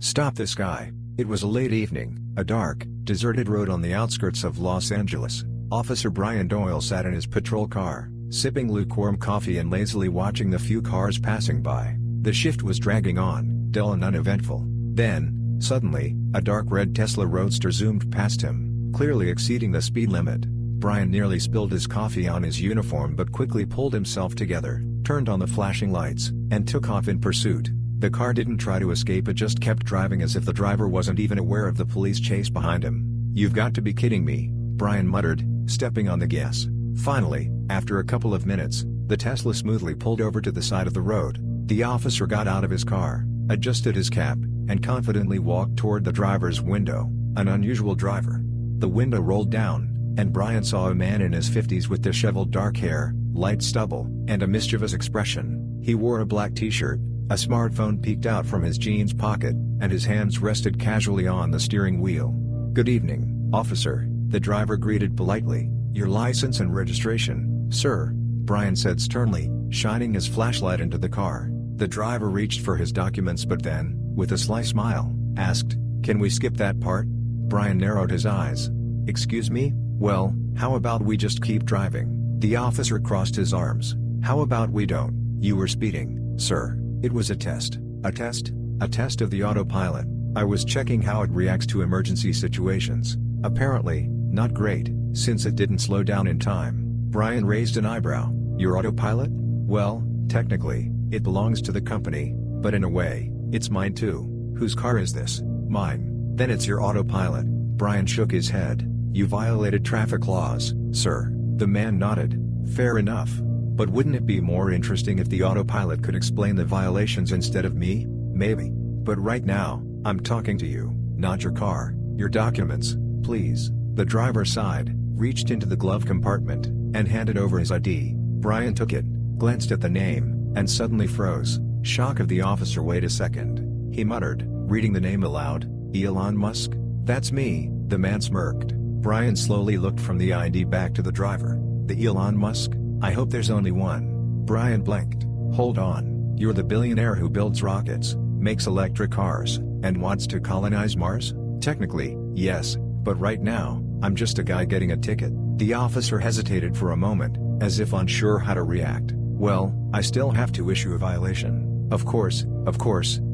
Stop this guy. It was a late evening, a dark, deserted road on the outskirts of Los Angeles. Officer Brian Doyle sat in his patrol car, sipping lukewarm coffee and lazily watching the few cars passing by. The shift was dragging on, dull and uneventful. Then, suddenly, a dark red Tesla Roadster zoomed past him, clearly exceeding the speed limit. Brian nearly spilled his coffee on his uniform but quickly pulled himself together, turned on the flashing lights, and took off in pursuit. The car didn't try to escape, it just kept driving as if the driver wasn't even aware of the police chase behind him. "You've got to be kidding me," Brian muttered, stepping on the gas. Finally, after a couple of minutes, the Tesla smoothly pulled over to the side of the road. The officer got out of his car, adjusted his cap, and confidently walked toward the driver's window. An unusual driver. The window rolled down, and Brian saw a man in his 50s with disheveled dark hair, light stubble, and a mischievous expression. He wore a black t-shirt, a smartphone peeked out from his jeans pocket, and his hands rested casually on the steering wheel. "Good evening, officer," the driver greeted politely. "Your license and registration, sir," Brian said sternly, shining his flashlight into the car. The driver reached for his documents but then, with a sly smile, asked, "Can we skip that part?" Brian narrowed his eyes. "Excuse me? Well, how about we just keep driving?" The officer crossed his arms. "How about we don't? You were speeding, sir. It was a test." "A test?" "A test of the autopilot. I was checking how it reacts to emergency situations. Apparently, not great, since it didn't slow down in time." Brian raised an eyebrow. "Your autopilot?" "Well, technically, it belongs to the company, but in a way, it's mine too." "Whose car is this?" "Mine." "Then it's your autopilot." Brian shook his head. "You violated traffic laws, sir." The man nodded. "Fair enough. But wouldn't it be more interesting if the autopilot could explain the violations instead of me?" "Maybe. But right now, I'm talking to you, not your car. Your documents, please." The driver sighed, reached into the glove compartment, and handed over his ID. Brian took it, glanced at the name, and suddenly froze. Shock of the officer. "Wait a second," he muttered, reading the name aloud. "Elon Musk? That's me," the man smirked. Brian slowly looked from the ID back to the driver. "The Elon Musk? I hope there's only one." Brian blinked. "Hold on, you're the billionaire who builds rockets, makes electric cars, and wants to colonize Mars?" "Technically, yes, but right now, I'm just a guy getting a ticket." The officer hesitated for a moment, as if unsure how to react. "Well, I still have to issue a violation." Of course,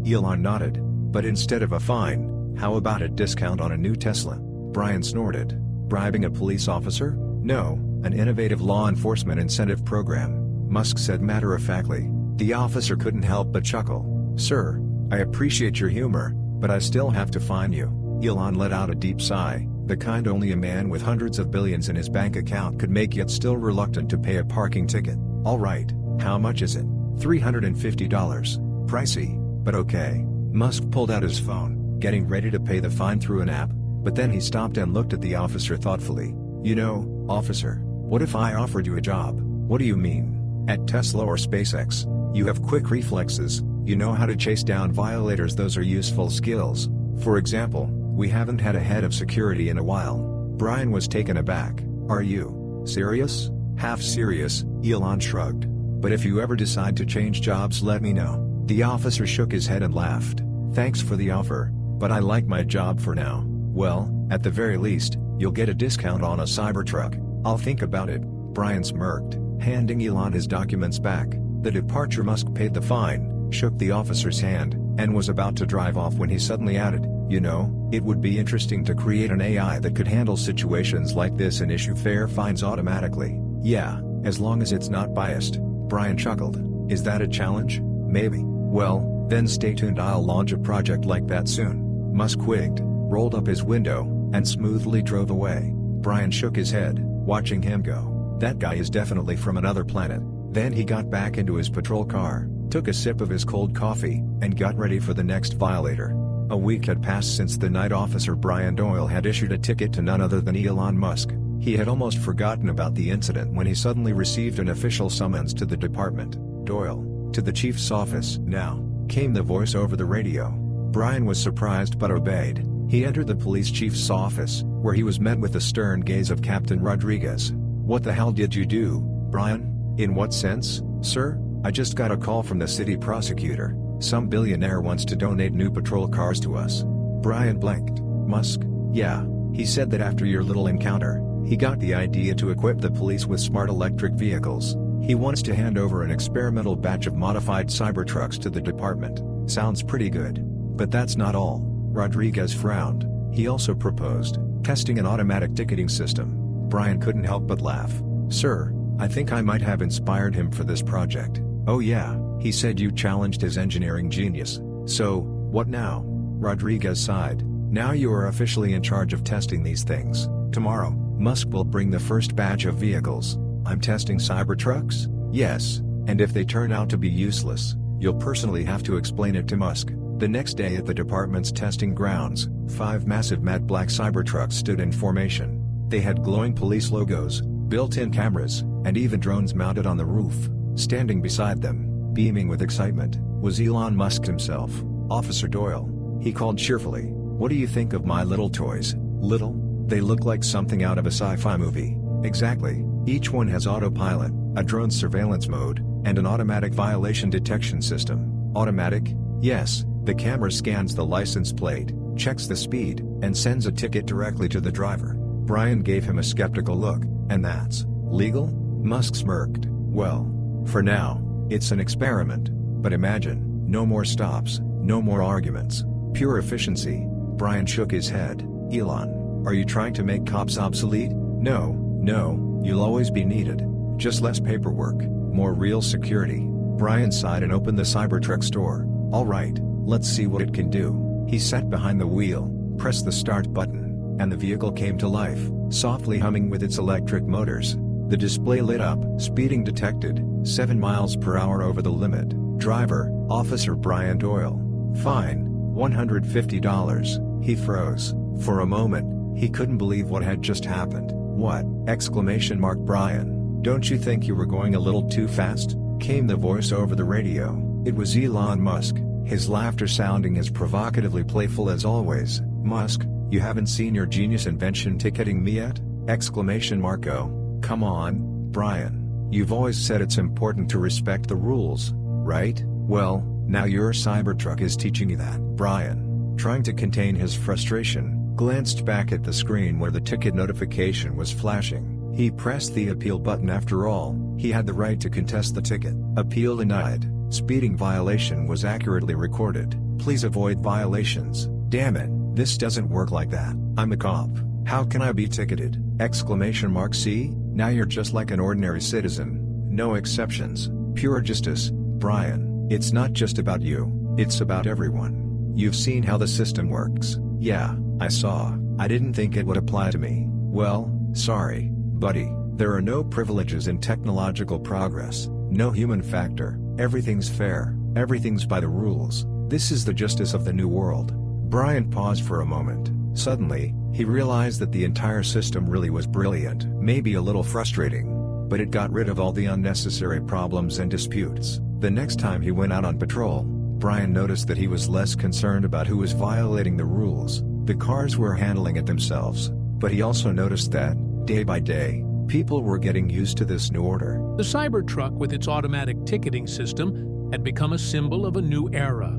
Elon nodded. "But instead of a fine, how about a discount on a new Tesla?" Brian snorted. "Bribing a police officer? No, an innovative law enforcement incentive program," Musk said matter-of-factly. The officer couldn't help but chuckle. "Sir, I appreciate your humor, but I still have to fine you." Elon let out a deep sigh, the kind only a man with hundreds of billions in his bank account could make, yet still reluctant to pay a parking ticket. "All right, how much is it?" $350. "Pricey, but okay." Musk pulled out his phone, getting ready to pay the fine through an app, but then he stopped and looked at the officer thoughtfully. "You know, officer, what if I offered you a job?" "What do you mean? At Tesla or SpaceX? You have quick reflexes, you know how to chase down violators. Those are useful skills. For example, we haven't had a head of security in a while." Brian was taken aback. "Are you serious?" "Half serious," Elon shrugged. "But if you ever decide to change jobs, let me know." The officer shook his head and laughed. "Thanks for the offer, but I like my job for now." "Well, at the very least, you'll get a discount on a Cybertruck." "I'll think about it," Brian smirked, handing Elon his documents back. The departure. Musk paid the fine, shook the officer's hand, and was about to drive off when he suddenly added, "You know, it would be interesting to create an AI that could handle situations like this and issue fair fines automatically." "Yeah, as long as it's not biased," Brian chuckled. "Is that a challenge?" "Maybe." "Well, then stay tuned. I'll launch a project like that soon." Musk winked, rolled up his window, and smoothly drove away. Brian shook his head, watching him go. That guy is definitely from another planet. Then he got back into his patrol car, took a sip of his cold coffee, and got ready for the next violator. A week had passed since the night officer Brian Doyle had issued a ticket to none other than Elon Musk. He had almost forgotten about the incident when he suddenly received an official summons to the department. "Doyle, to the chief's office." "Now," came the voice over the radio. Brian was surprised but obeyed. He entered the police chief's office, where he was met with the stern gaze of Captain Rodriguez. "What the hell did you do, Brian?" "In what sense, sir?" "I just got a call from the city prosecutor. Some billionaire wants to donate new patrol cars to us." Brian blanked. "Musk? Yeah, he said that after your little encounter, he got the idea to equip the police with smart electric vehicles. He wants to hand over an experimental batch of modified Cybertrucks to the department." "Sounds pretty good. But that's not all." Rodriguez frowned. "He also proposed testing an automatic ticketing system." Brian couldn't help but laugh. "Sir, I think I might have inspired him for this project." "Oh yeah, he said you challenged his engineering genius. So, what now?" Rodriguez sighed. "Now you are officially in charge of testing these things. Tomorrow, Musk will bring the first batch of vehicles." "I'm testing Cybertrucks?" "Yes, and if they turn out to be useless, you'll personally have to explain it to Musk." The next day at the department's testing grounds, 5 massive matte black Cybertrucks stood in formation. They had glowing police logos, built-in cameras, and even drones mounted on the roof. Standing beside them, beaming with excitement, was Elon Musk himself. "Officer Doyle," he called cheerfully, "what do you think of my little toys?" "Little? They look like something out of a sci-fi movie." "Exactly. Each one has autopilot, a drone surveillance mode, and an automatic violation detection system." "Automatic?" "Yes. The camera scans the license plate, checks the speed, and sends a ticket directly to the driver." Brian gave him a skeptical look. "And that's legal?" Musk smirked. "Well, for now, it's an experiment. But imagine, no more stops, no more arguments. Pure efficiency." Brian shook his head. "Elon, are you trying to make cops obsolete?" No, you'll always be needed. Just less paperwork, more real security." Brian sighed and opened the Cybertruck store. "All right, let's see what it can do." He sat behind the wheel, pressed the start button, and the vehicle came to life, softly humming with its electric motors. The display lit up. "Speeding detected, 7 miles per hour over the limit. Driver, Officer Brian Doyle. Fine, $150. He froze. For a moment, he couldn't believe what had just happened. "What?" Exclamation mark. "Brian, don't you think you were going a little too fast?" came the voice over the radio. It was Elon Musk, his laughter sounding as provocatively playful as always. "Musk, you haven't seen your genius invention ticketing me yet?" Exclamation mark. "Oh, come on, Brian. You've always said it's important to respect the rules, right? Well, now your Cybertruck is teaching you that." Brian, trying to contain his frustration, glanced back at the screen where the ticket notification was flashing. He pressed the appeal button. After all, he had the right to contest the ticket. "Appeal denied. Speeding violation was accurately recorded. Please avoid violations." "Damn it, this doesn't work like that. I'm a cop. How can I be ticketed?" Exclamation mark. "See, now you're just like an ordinary citizen. No exceptions. Pure justice." "Brian, it's not just about you, it's about everyone. You've seen how the system works." "Yeah, I saw. I didn't think it would apply to me." "Well, sorry, buddy. There are no privileges in technological progress, no human factor. Everything's fair, everything's by the rules. This is the justice of the new world." Brian paused for a moment. Suddenly, he realized that the entire system really was brilliant. Maybe a little frustrating, but it got rid of all the unnecessary problems and disputes. The next time he went out on patrol, Brian noticed that he was less concerned about who was violating the rules. The cars were handling it themselves, but he also noticed that, day by day, people were getting used to this new order. The Cybertruck with its automatic ticketing system had become a symbol of a new era.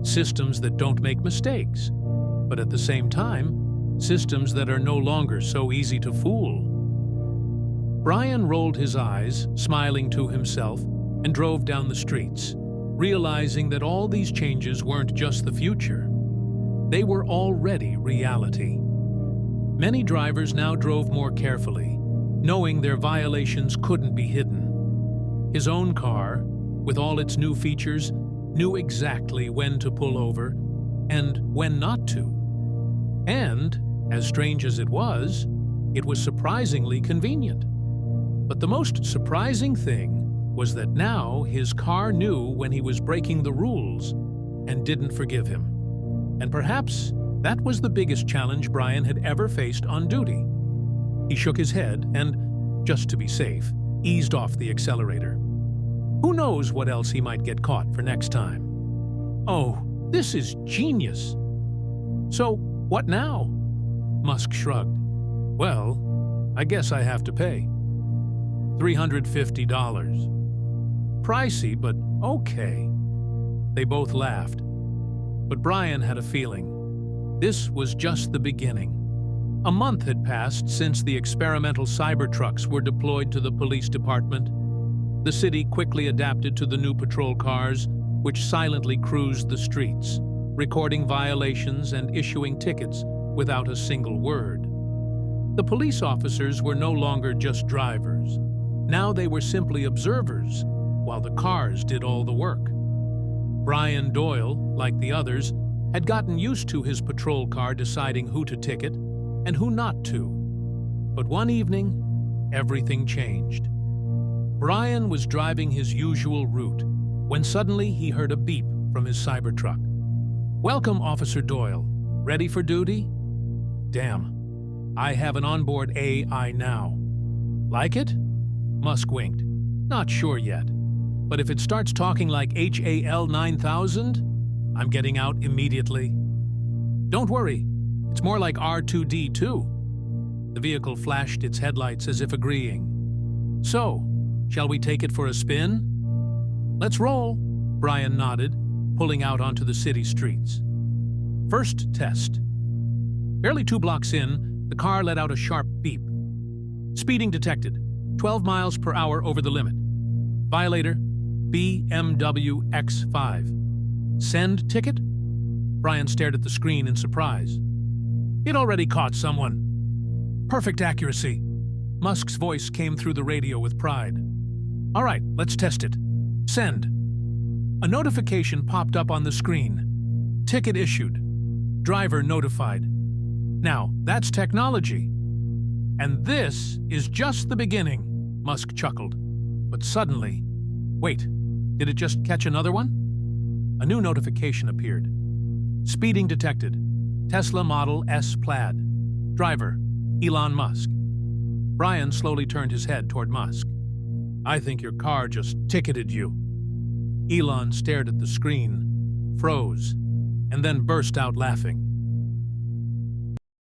Systems that don't make mistakes, but at the same time, systems that are no longer so easy to fool. Brian rolled his eyes, smiling to himself, and drove down the streets, realizing that all these changes weren't just the future. They were already reality. Many drivers now drove more carefully, knowing their violations couldn't be hidden. His own car, with all its new features, knew exactly when to pull over and when not to. And, as strange as it was surprisingly convenient. But the most surprising thing was that now his car knew when he was breaking the rules and didn't forgive him. And perhaps that was the biggest challenge Brian had ever faced on duty. He shook his head and, just to be safe, eased off the accelerator. Who knows what else he might get caught for next time? "Oh, this is genius." "So, what now?" Musk shrugged. "Well, I guess I have to pay. $350. Pricey, but okay." They both laughed. But Brian had a feeling. This was just the beginning. A month had passed since the experimental Cybertrucks were deployed to the police department. The city quickly adapted to the new patrol cars, which silently cruised the streets, recording violations and issuing tickets without a single word. The police officers were no longer just drivers. Now they were simply observers, while the cars did all the work. Brian Doyle, like the others, had gotten used to his patrol car deciding who to ticket and who not to. But one evening, everything changed. Brian was driving his usual route when suddenly he heard a beep from his Cybertruck. "Welcome, Officer Doyle. Ready for duty?" "Damn. I have an onboard AI now." "Like it?" Musk winked. "Not sure yet. But if it starts talking like HAL 9000, I'm getting out immediately." "Don't worry. It's more like R2D2. The vehicle flashed its headlights as if agreeing. "So, shall we take it for a spin?" "Let's roll," Brian nodded, pulling out onto the city streets. First test. Barely 2 blocks in, the car let out a sharp beep. "Speeding detected. 12 miles per hour over the limit. Violator, BMW X5. Send ticket?" Brian stared at the screen in surprise. "It already caught someone." "Perfect accuracy." Musk's voice came through the radio with pride. "All right, let's test it. Send." A notification popped up on the screen. "Ticket issued. Driver notified." Now, that's technology. "And this is just the beginning," Musk chuckled. But suddenly, wait, did it just catch another one? A new notification appeared. "Speeding detected. Tesla Model S Plaid. Driver, Elon Musk." Brian slowly turned his head toward Musk. "I think your car just ticketed you." Elon stared at the screen, froze, and then burst out laughing.